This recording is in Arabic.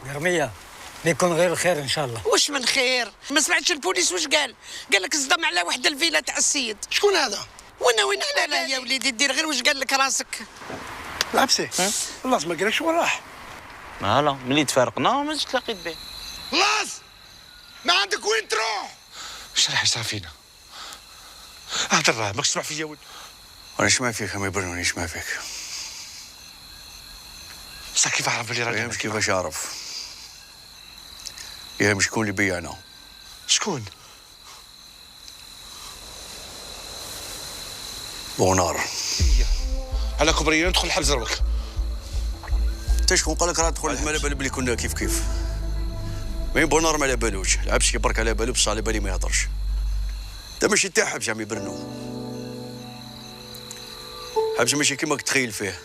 رمية بيكون غير خير ان شاء الله. واش من خير؟ ما سمعتش البوليس واش قال؟ قال لك صدم على واحد الفيلا تاع السيد. شكون هذا؟ وين لا يا وليدي دير غير واش قال لك راسك. العبسي خلاص ما قالكش وين راح؟ هلا ملي تفارقنا ما جيت تلاقيت به. خلاص ما عندك وين تروح؟ اش راح يصرى فينا؟ هدر راه ماكش تسمع فيا ولد. وانا نسمع فيك ما يبرني نسمع فيك. بصح كيف عرف بلي راجل؟ مش كيفاش اعرف. يا شكون اللي بيعنا؟ شكون؟ بونار. على كبرية ندخل الحبس دروك. انت شكون قال لك راه تدخل ما على بالي بلي كنا كيف مين بونار ما على بالوش. العبسي برك على بالو بصح على بالي ما يهضرش. ده ماشي تاع حبس عم يبرنو. حبس ماشي كيما تخيل فيه.